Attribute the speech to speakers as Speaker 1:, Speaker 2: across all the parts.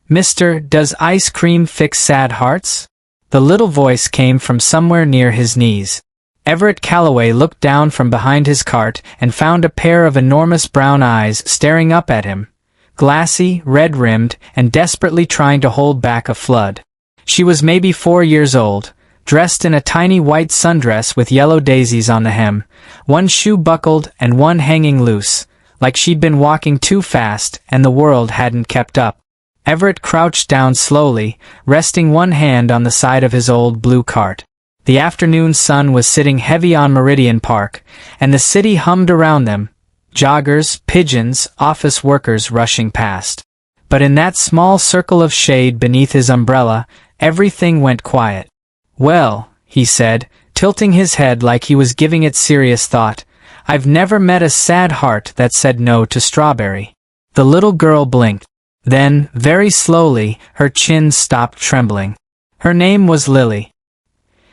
Speaker 1: "Mister, does ice cream fix sad hearts?" The little voice came from somewhere near his knees. Everett Calloway looked down from behind his cart and found a pair of enormous brown eyes staring up at him, glassy, red-rimmed, and desperately trying to hold back a flood. She was maybe 4 years old, dressed in a tiny white sundress with yellow daisies on the hem, one shoe buckled and one hanging loose, like she'd been walking too fast and the world hadn't kept up. Everett crouched down slowly, resting one hand on the side of his old blue cart. The afternoon sun was sitting heavy on Meridian Park, and the city hummed around them, joggers, pigeons, office workers rushing past. But in that small circle of shade beneath his umbrella, everything went quiet. "Well," he said, tilting his head like he was giving it serious thought, "I've never met a sad heart that said no to strawberry." The little girl blinked. Then, very slowly, her chin stopped trembling. Her name was Lily.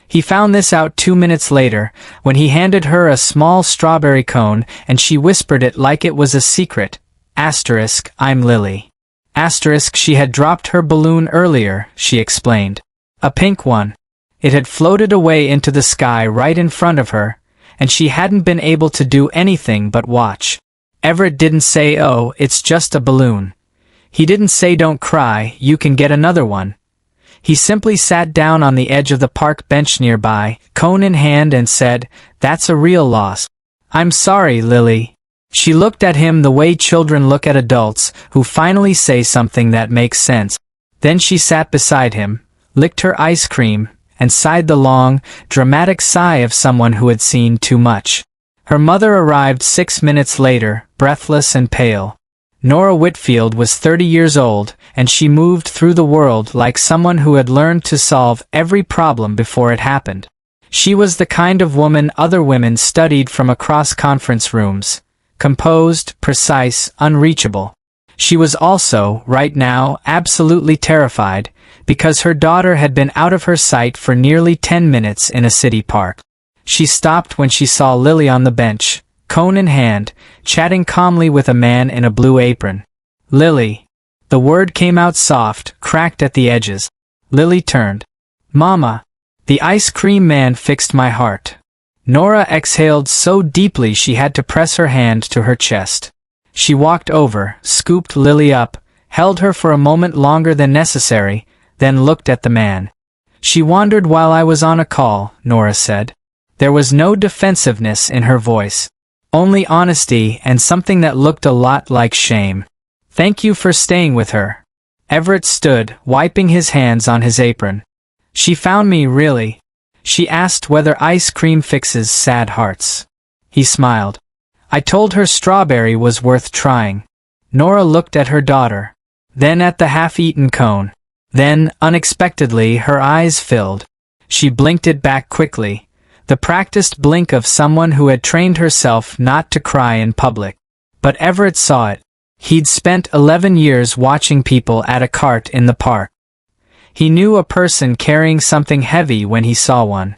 Speaker 1: He found this out 2 minutes later, when he handed her a small strawberry cone and she whispered it like it was a secret. Asterisk, "I'm Lily." Asterisk, she had dropped her balloon earlier, she explained. A pink one. It had floated away into the sky right in front of her, and she hadn't been able to do anything but watch. Everett didn't say, "Oh, it's just a balloon." He didn't say, "Don't cry, you can get another one." He simply sat down on the edge of the park bench nearby, cone in hand, and said, "That's a real loss. I'm sorry, Lily." She looked at him the way children look at adults who finally say something that makes sense. Then she sat beside him, licked her ice cream, and sighed the long, dramatic sigh of someone who had seen too much. Her mother arrived 6 minutes later, breathless and pale. Nora Whitfield was 30 years old, and she moved through the world like someone who had learned to solve every problem before it happened. She was the kind of woman other women studied from across conference rooms. Composed, precise, unreachable. She was also, right now, absolutely terrified, because her daughter had been out of her sight for nearly 10 minutes in a city park. She stopped when she saw Lily on the bench, cone in hand, chatting calmly with a man in a blue apron. "Lily." The word came out soft, cracked at the edges. Lily turned. "Mama." "The ice cream man fixed my heart." Nora exhaled so deeply she had to press her hand to her chest. She walked over, scooped Lily up, held her for a moment longer than necessary, then looked at the man. "She wandered while I was on a call," Nora said. There was no defensiveness in her voice. Only honesty and something that looked a lot like shame. "Thank you for staying with her." Everett stood, wiping his hands on his apron. "She found me, really." She asked whether ice cream fixes sad hearts. He smiled. "I told her strawberry was worth trying." Nora looked at her daughter, then at the half-eaten cone. Then, unexpectedly, her eyes filled. She blinked it back quickly. The practiced blink of someone who had trained herself not to cry in public. But Everett saw it. He'd spent 11 years watching people at a cart in the park. He knew a person carrying something heavy when he saw one.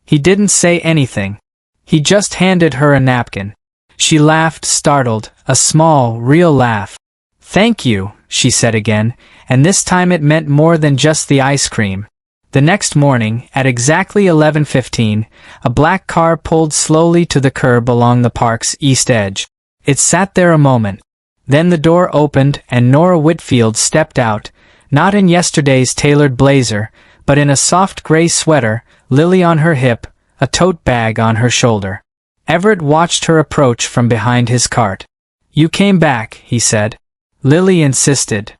Speaker 1: He didn't say anything. He just handed her a napkin. She laughed, startled, a small, real laugh. "Thank you," she said again, and this time it meant more than just the ice cream. The next morning, at exactly 11:15, a black car pulled slowly to the curb along the park's east edge. It sat there a moment. Then the door opened and Nora Whitfield stepped out, not in yesterday's tailored blazer, but in a soft gray sweater, Lily on her hip, a tote bag on her shoulder. Everett watched her approach from behind his cart. "You came back," he said. Lily insisted.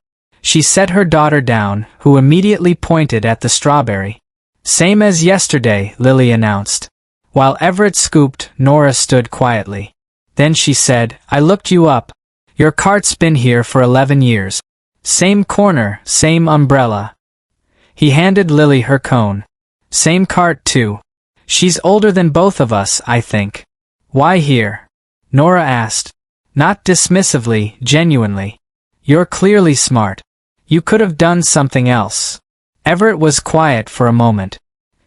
Speaker 1: She set her daughter down, who immediately pointed at the strawberry. "Same as yesterday," Lily announced. While Everett scooped, Nora stood quietly. Then she said, "I looked you up. Your cart's been here for 11 years. Same corner, same umbrella." He handed Lily her cone. "Same cart too. She's older than both of us, I think." "Why here?" Nora asked. Not dismissively, genuinely. "You're clearly smart. You could have done something else." Everett was quiet for a moment.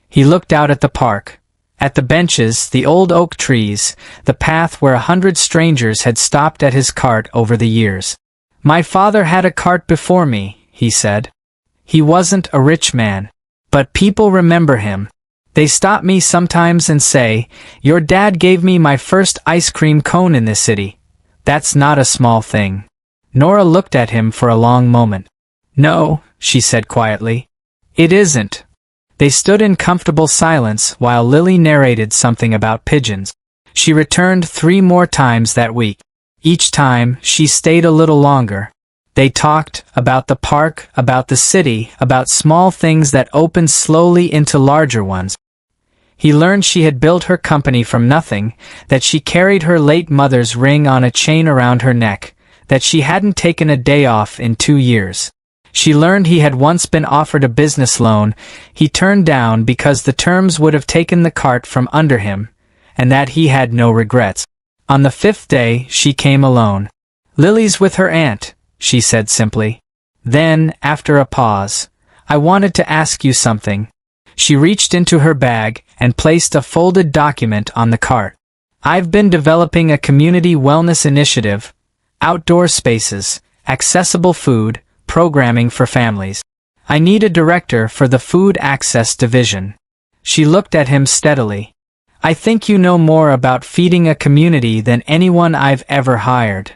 Speaker 1: He looked out at the park, at the benches, the old oak trees, the path where 100 strangers had stopped at his cart over the years. "My father had a cart before me," he said. He wasn't a rich man. But people remember him. They stop me sometimes and say, "Your dad gave me my first ice cream cone in this city." That's not a small thing. Nora looked at him for a long moment. "No," she said quietly. "It isn't." They stood in comfortable silence while Lily narrated something about pigeons. She returned 3 more times that week. Each time, she stayed a little longer. They talked about the park, about the city, about small things that opened slowly into larger ones. He learned she had built her company from nothing, that she carried her late mother's ring on a chain around her neck, that she hadn't taken a day off in 2 years. She learned he had once been offered a business loan he turned down because the terms would have taken the cart from under him, and that he had no regrets. On the 5th day, she came alone. "Lily's with her aunt," she said simply. Then, after a pause, "I wanted to ask you something." She reached into her bag and placed a folded document on the cart. "I've been developing a community wellness initiative, outdoor spaces, accessible food, programming for families. I need a director for the food access division." She looked at him steadily. "I think you know more about feeding a community than anyone I've ever hired."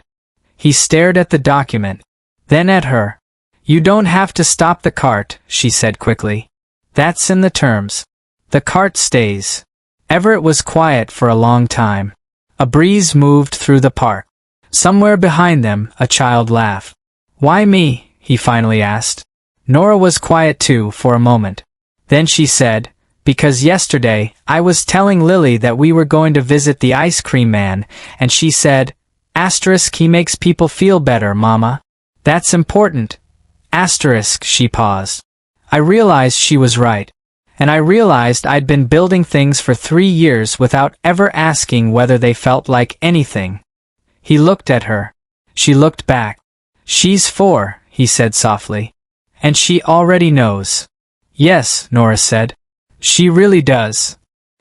Speaker 1: He stared at the document, then at her. "You don't have to stop the cart," she said quickly. "That's in the terms. The cart stays." Everett was quiet for a long time. A breeze moved through the park. Somewhere behind them, a child laughed. "Why me?" he finally asked. Nora was quiet too for a moment. Then she said, "Because yesterday, I was telling Lily that we were going to visit the ice cream man, and she said, he makes people feel better, Mama. That's important." She paused. I realized she was right. And I realized I'd been building things for 3 years without ever asking whether they felt like anything. He looked at her. She looked back. "She's 4, he said softly. "And she already knows." "Yes," Nora said. "She really does."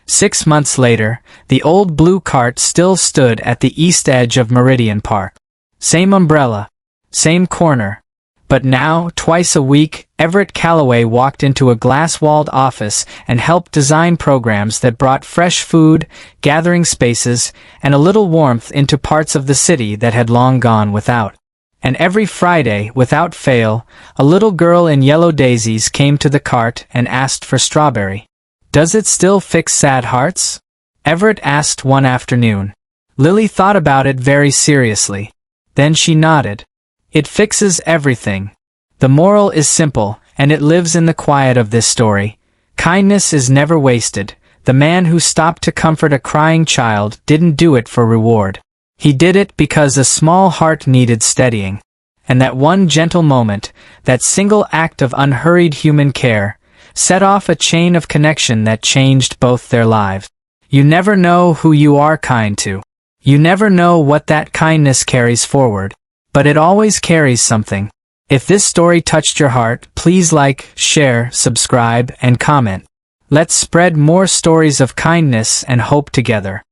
Speaker 1: 6 months later, the old blue cart still stood at the east edge of Meridian Park. Same umbrella. Same corner. But now, twice a week, Everett Calloway walked into a glass-walled office and helped design programs that brought fresh food, gathering spaces, and a little warmth into parts of the city that had long gone without. And every Friday, without fail, a little girl in yellow daisies came to the cart and asked for strawberry. "Does it still fix sad hearts?" Everett asked one afternoon. Lily thought about it very seriously. Then she nodded. "It fixes everything." The moral is simple, and it lives in the quiet of this story. Kindness is never wasted. The man who stopped to comfort a crying child didn't do it for reward. He did it because a small heart needed steadying. And that one gentle moment, that single act of unhurried human care, set off a chain of connection that changed both their lives. You never know who you are kind to. You never know what that kindness carries forward. But it always carries something. If this story touched your heart, please like, share, subscribe, and comment. Let's spread more stories of kindness and hope together.